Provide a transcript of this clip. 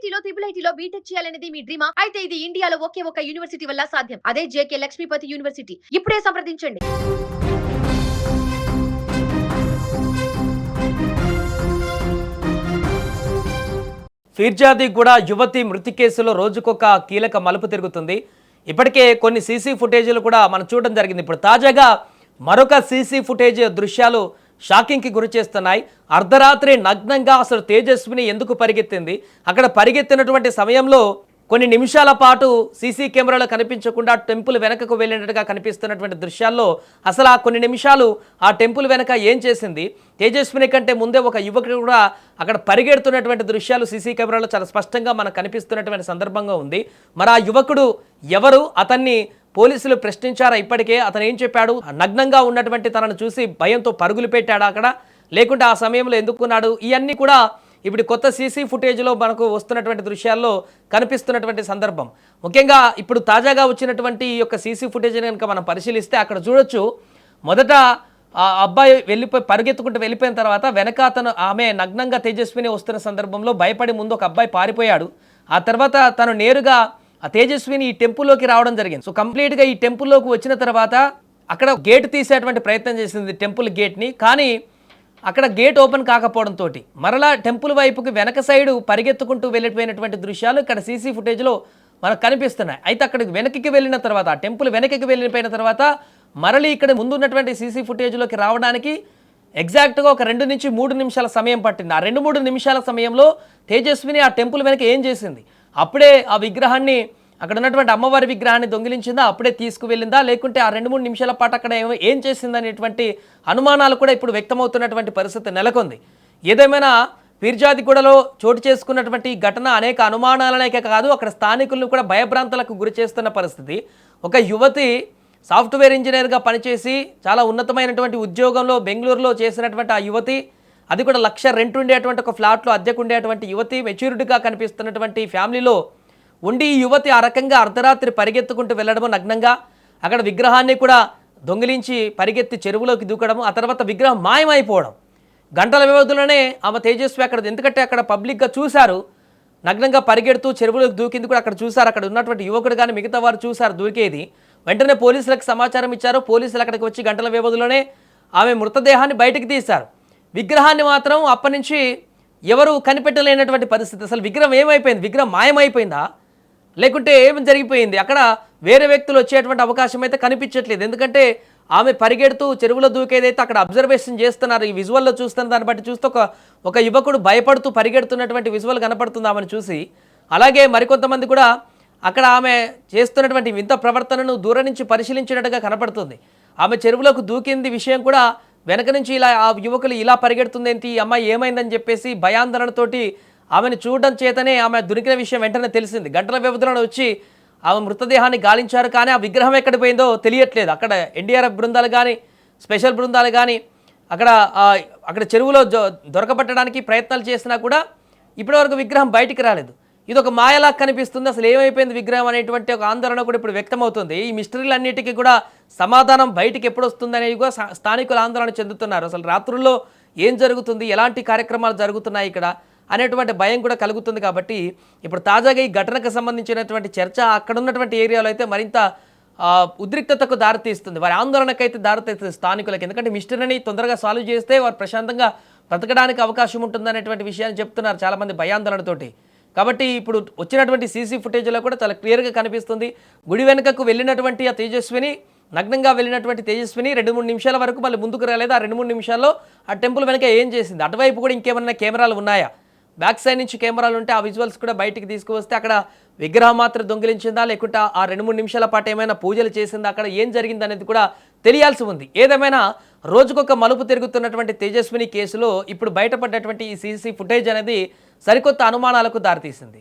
ఐఐటీలో IIITలో BTech చేయాలనేది మీ డ్రీమా? అయితే ఇది ఇండియాలో ఒకే ఒక యూనివర్సిటీ వల్ల సాధ్యం. అదే జేకే లక్ష్మీపతి యూనివర్సిటీ. ఇప్పుడే సంప్రదించండి. ఫిర్యాదిగూడ యువతి మృతి కేసులో రోజుకొక కీలక మలుపు తిరుగుతుంది. ఇప్పటికే కొన్ని సీసీ ఫుటేజీలు కూడా మనం చూడడం జరిగింది. ఇప్పుడు తాజాగా మరొక సీసీ ఫుటేజ్ దృశ్యాలు షాకింగ్కి గురి చేస్తున్నాయి. అర్ధరాత్రి నగ్నంగా అసలు తేజస్విని ఎందుకు పరిగెత్తింది, అక్కడ పరిగెత్తినటువంటి సమయంలో కొన్ని నిమిషాల పాటు సీసీ కెమెరాలో కనిపించకుండా టెంపుల్ వెనకకు వెళ్ళినట్టుగా కనిపిస్తున్నటువంటి దృశ్యాల్లో అసలు ఆ కొన్ని నిమిషాలు ఆ టెంపుల్ వెనక ఏం చేసింది, తేజస్విని కంటే ముందే ఒక యువకుడు కూడా అక్కడ పరిగెడుతున్నటువంటి దృశ్యాలు సీసీ కెమెరాలో చాలా స్పష్టంగా మనకు కనిపిస్తున్నటువంటి సందర్భంగా ఉంది. మరి ఆ యువకుడు ఎవరు, అతన్ని పోలీసులు ప్రశ్నించారా? ఇప్పటికే అతను ఏం చెప్పాడు? నగ్నంగా ఉన్నటువంటి తనను చూసి భయంతో పరుగులు పెట్టాడా అక్కడ, లేకుంటే ఆ సమయంలో ఎందుకున్నాడు? ఇవన్నీ కూడా ఇప్పుడు కొత్త సీసీ ఫుటేజ్లో మనకు వస్తున్నటువంటి దృశ్యాల్లో కనిపిస్తున్నటువంటి సందర్భం. ముఖ్యంగా ఇప్పుడు తాజాగా వచ్చినటువంటి ఈ యొక్క సీసీ ఫుటేజ్ని కనుక మనం పరిశీలిస్తే అక్కడ చూడొచ్చు, మొదట ఆ అబ్బాయి పరిగెత్తుకుంటూ వెళ్ళిపోయిన తర్వాత వెనక ఆమె నగ్నంగా తేజస్విని వస్తున్న సందర్భంలో భయపడి ముందు ఒక అబ్బాయి పారిపోయాడు. ఆ తర్వాత తను నేరుగా ఆ తేజస్విని ఈ టెంపుల్లోకి రావడం జరిగింది. సో కంప్లీట్గా ఈ టెంపుల్లోకి వచ్చిన తర్వాత అక్కడ గేట్ తీసేటువంటి ప్రయత్నం చేసింది, టెంపుల్ గేట్ని. కానీ అక్కడ గేట్ ఓపెన్ కాకపోవడంతో మరలా టెంపుల్ వైపుకి వెనక సైడు పరిగెత్తుకుంటూ వెళ్ళిపోయినటువంటి దృశ్యాలు ఇక్కడ సీసీ ఫుటేజ్లో మనకు కనిపిస్తున్నాయి. అయితే అక్కడికి వెనక్కి వెళ్ళిన తర్వాత, టెంపుల్ వెనక్కి వెళ్ళిపోయిన తర్వాత మరలి ఇక్కడ ముందున్నటువంటి సీసీ ఫుటేజ్లోకి రావడానికి ఎగ్జాక్ట్గా ఒక 2 నుంచి 3 నిమిషాల సమయం పట్టింది. ఆ 2-3 నిమిషాల సమయంలో తేజస్విని ఆ టెంపుల్ వెనక ఏం చేసింది? అప్పుడే ఆ విగ్రహాన్ని, అక్కడ ఉన్నటువంటి అమ్మవారి విగ్రహాన్ని దొంగిలించిందా, అప్పుడే తీసుకువెళ్ళిందా, లేకుంటే ఆ 2-3 నిమిషాల పాటు అక్కడ ఏం చేసింది అనేటువంటి అనుమానాలు కూడా ఇప్పుడు వ్యక్తమవుతున్నటువంటి పరిస్థితి నెలకొంది. ఏదేమైనా ఫిర్యాదిగూడలో చోటు చేసుకున్నటువంటి ఘటన అనేక అనుమానాలనే కాదు, అక్కడ స్థానికులను కూడా భయభ్రాంతులకు గురి చేస్తున్న పరిస్థితి. ఒక యువతి సాఫ్ట్వేర్ ఇంజనీర్గా పనిచేసి చాలా ఉన్నతమైనటువంటి ఉద్యోగంలో బెంగళూరులో చేసినటువంటి ఆ యువతి, అది కూడా 1,00,000 రెంట్ ఉండేటువంటి ఒక ఫ్లాట్లో అద్దెకు ఉండేటువంటి యువతి, మెచ్యూరిటీగా కనిపిస్తున్నటువంటి ఫ్యామిలీలో ఉండి ఈ యువతి ఆ రకంగా అర్ధరాత్రి పరిగెత్తుకుంటూ వెళ్ళడము, నగ్నంగా అక్కడ విగ్రహాన్ని కూడా దొంగిలించి పరిగెత్తి చెరువులోకి దూకడము, ఆ తర్వాత విగ్రహం మాయమైపోవడం. గంటల వ్యవధిలోనే ఆమె తేజస్వి అక్కడ, ఎందుకంటే అక్కడ పబ్లిక్గా చూశారు, నగ్నంగా పరిగెడుతూ చెరువులోకి దూకింది కూడా అక్కడ చూశారు. అక్కడ ఉన్నటువంటి యువకుడు కానీ మిగతా వారు చూశారు దూకేది. వెంటనే పోలీసులకు సమాచారం ఇచ్చారు. పోలీసులు అక్కడికి వచ్చి గంటల వ్యవధిలోనే ఆమె మృతదేహాన్ని బయటకు తీశారు. విగ్రహాన్ని మాత్రం అప్పటి నుంచి ఎవరు కనిపెట్టలేనటువంటి పరిస్థితి. అసలు విగ్రహం ఏమైపోయింది? విగ్రహం మాయమైపోయిందా, లేకుంటే ఏమి జరిగిపోయింది? అక్కడ వేరే వ్యక్తులు వచ్చేటువంటి అవకాశం అయితే కనిపించట్లేదు. ఎందుకంటే ఆమె పరిగెడుతూ చెరువులో దూకేదైతే అక్కడ అబ్జర్వేషన్ చేస్తున్నారు. ఈ విజువల్లో చూస్తున్న దాన్ని బట్టి చూస్తే ఒక యువకుడు భయపడుతూ పరిగెడుతున్నటువంటి విజువల్ కనపడుతుంది ఆమెను చూసి. అలాగే మరికొంతమంది కూడా అక్కడ ఆమె చేస్తున్నటువంటి వింత ప్రవర్తనను దూరం నుంచి పరిశీలించినట్టుగా కనపడుతుంది. ఆమె చెరువులోకి దూకింది విషయం కూడా వెనక నుంచి ఇలా ఆ యువకులు ఇలా పరిగెడుతుంది ఏంటి, ఈ అమ్మాయి ఏమైందని చెప్పేసి భయాందోళనతోటి ఆమెను చూడడం చేతనే ఆమె దొరికిన విషయం వెంటనే తెలిసింది. గంటల వ్యవధిలో వచ్చి ఆమె మృతదేహాన్ని గాలించారు. కానీ ఆ విగ్రహం ఎక్కడ పోయిందో తెలియట్లేదు. అక్కడ ఎన్డీఆర్ఎఫ్ బృందాలు కానీ, స్పెషల్ బృందాలు కానీ అక్కడ చెరువులో దొరకబట్టడానికి ప్రయత్నాలు చేసినా కూడా ఇప్పటివరకు విగ్రహం బయటికి రాలేదు. ఇది ఒక మాయలా కనిపిస్తుంది. అసలు ఏమైపోయింది విగ్రహం అనేటువంటి ఒక ఆందోళన కూడా ఇప్పుడు వ్యక్తమవుతుంది. ఈ మిస్టరీలన్నిటికీ కూడా సమాధానం బయటికి ఎప్పుడు వస్తుంది అనేది కూడా స్థానికులు ఆందోళన చెందుతున్నారు. అసలు రాత్రుల్లో ఏం జరుగుతుంది, ఎలాంటి కార్యక్రమాలు జరుగుతున్నాయి ఇక్కడ అనేటువంటి భయం కూడా కలుగుతుంది. కాబట్టి ఇప్పుడు తాజాగా ఈ ఘటనకు సంబంధించినటువంటి చర్చ అక్కడ ఉన్నటువంటి ఏరియాలో అయితే మరింత ఉద్రిక్తతకు దారితీస్తుంది, వారి ఆందోళనకైతే దారితీస్తుంది స్థానికులకి. ఎందుకంటే మిస్టరీని తొందరగా సాల్వ్ చేస్తే వారు ప్రశాంతంగా బ్రతకడానికి అవకాశం ఉంటుందనేటువంటి విషయాన్ని చెప్తున్నారు చాలామంది భయాందోళనతోటి. కాబట్టి ఇప్పుడు వచ్చినటువంటి సీసీ ఫుటేజ్లో కూడా చాలా క్లియర్గా కనిపిస్తుంది. గుడి వెనుకకు వెళ్ళినటువంటి ఆ తేజస్విని, నగ్నంగా వెళ్ళినటువంటి తేజస్విని 2-3 నిమిషాల వరకు మళ్ళీ ముందుకు రాలేదు. ఆ 2-3 నిమిషాల్లో ఆ టెంపుల్ వెనక ఏం చేసింది, అటువైపు కూడా ఇంకేమైనా కెమెరాలు ఉన్నాయా, బ్యాక్ సైడ్ నుంచి కెమెరాలు ఉంటే ఆ విజువల్స్ కూడా బయటికి తీసుకువస్తే అక్కడ విగ్రహం మాత్రం దొంగిలించిందా, లేకుంటే ఆ 2-3 నిమిషాల పాటు ఏమైనా పూజలు చేసిందా, అక్కడ ఏం జరిగింది అనేది కూడా తెలియాల్సి ఉంది. ఏదేమైనా రోజుకొక మలుపు తిరుగుతున్నటువంటి తేజస్విని కేసులో ఇప్పుడు బయటపడ్డటువంటి ఈ సీసీ ఫుటేజ్ అనేది సరికొత్త అనుమానాలకు దారితీసింది.